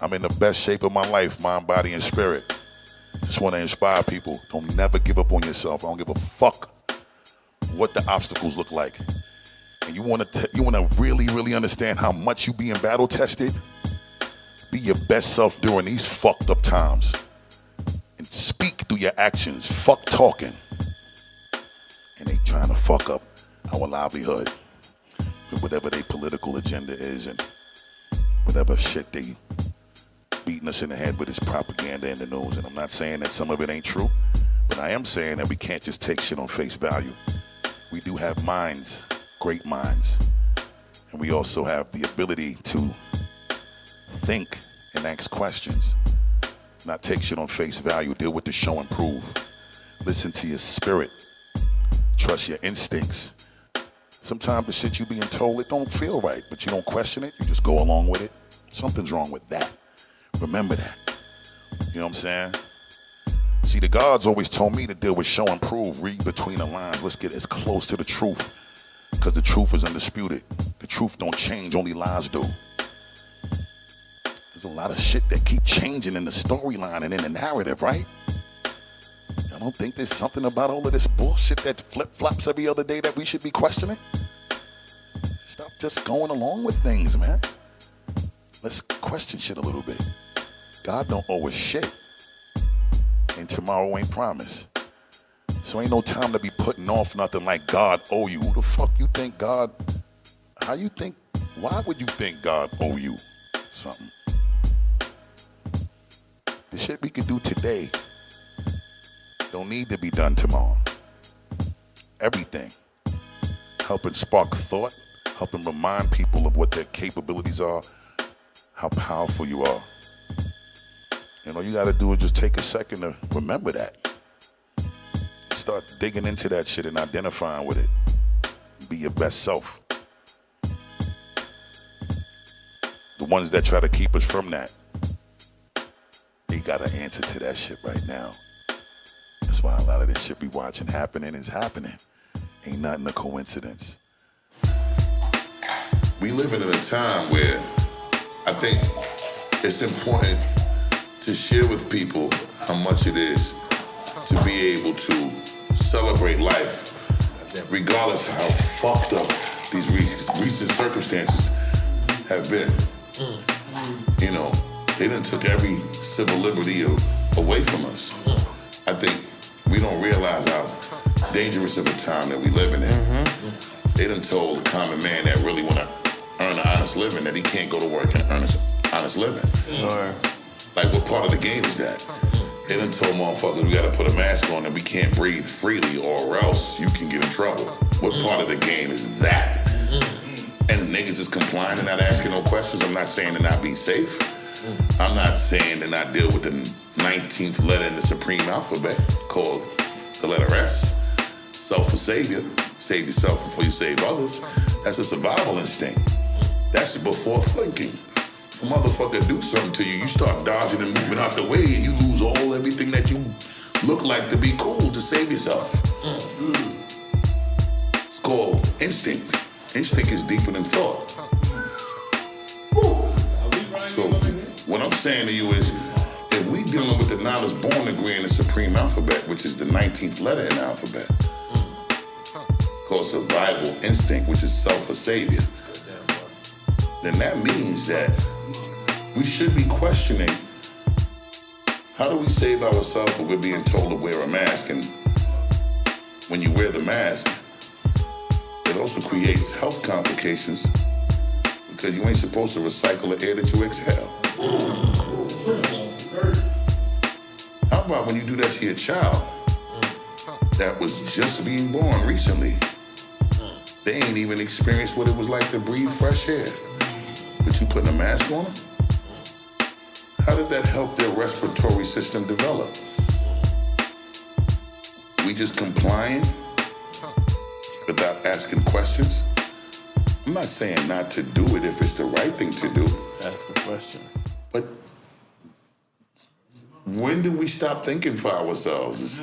I'm in the best shape of my life, mind, body, and spirit. Just want to inspire people. Don't never give up on yourself. I don't give a fuck what the obstacles look like. And you want to really, really understand how much you being battle tested? Be your best self during these fucked up times. And speak through your actions. Fuck talking. And they trying to fuck up our livelihood with whatever their political agenda is and whatever shit they beating us in the head with is propaganda in the news. And I'm not saying that some of it ain't true, but I am saying that we can't just take shit on face value. We do have minds, great minds, and we also have the ability to think and ask questions, not take shit on face value. Deal with the show and prove. Listen to your spirit. Trust your instincts. Sometimes the shit you being told, it don't feel right, but you don't question it. You just go along with it. Something's wrong with that. Remember that. You know what I'm saying? See, the gods always told me to deal with show and prove. Read between the lines. Let's get as close to the truth, because the truth is undisputed. The truth don't change, only lies do. There's a lot of shit that keep changing in the storyline and in the narrative, right? I don't think there's something about all of this bullshit that flip-flops every other day that we should be questioning. Stop just going along with things, man. Let's question shit a little bit. God don't owe us shit. And tomorrow ain't promised. So ain't no time to be putting off nothing like God owe you. Who the fuck you think God, why would you think God owe you something? The shit we can do today don't need to be done tomorrow. Everything. Helping spark thought, helping remind people of what their capabilities are, how powerful you are. And all you gotta do is just take a second to remember that. Start digging into that shit and identifying with it. Be your best self. The ones that try to keep us from that, they got an answer to that shit right now. That's why a lot of this shit we watching happening is happening. Ain't nothing a coincidence. We living in a time where I think it's important to share with people how much it is to be able to celebrate life, regardless of how fucked up these recent circumstances have been. You know, they done took every civil liberty away from us. I think we don't realize how dangerous of a time that we living in. They done told the common man that really want to earn an honest living that he can't go to work and earn an honest living. Like, what part of the game is that? They done told motherfuckers we gotta put a mask on and we can't breathe freely or else you can get in trouble. What part of the game is that? And niggas is complying and not asking no questions. I'm not saying to not be safe. I'm not saying to not deal with the 19th letter in the supreme alphabet called the letter S. Self for savior. Save yourself before you save others. That's a survival instinct. That's before thinking. If a motherfucker do something to you, you start dodging and moving out the way and you lose everything that you look like to be cool to save yourself. It's called instinct. Instinct is deeper than thought. So what I'm saying to you is, if we dealing with the knowledge born degree in the supreme alphabet, which is the 19th letter in the alphabet, called survival instinct, which is self for savior, then that means that we should be questioning, how do we save ourselves when we're being told to wear a mask? And when you wear the mask, it also creates health complications because you ain't supposed to recycle the air that you exhale. How about when you do that to your child that was just being born recently? They ain't even experienced what it was like to breathe fresh air. But you putting a mask on them? How does that help their respiratory system develop? We just complying without asking questions? I'm not saying not to do it if it's the right thing to do. That's the question. But when do we stop thinking for ourselves?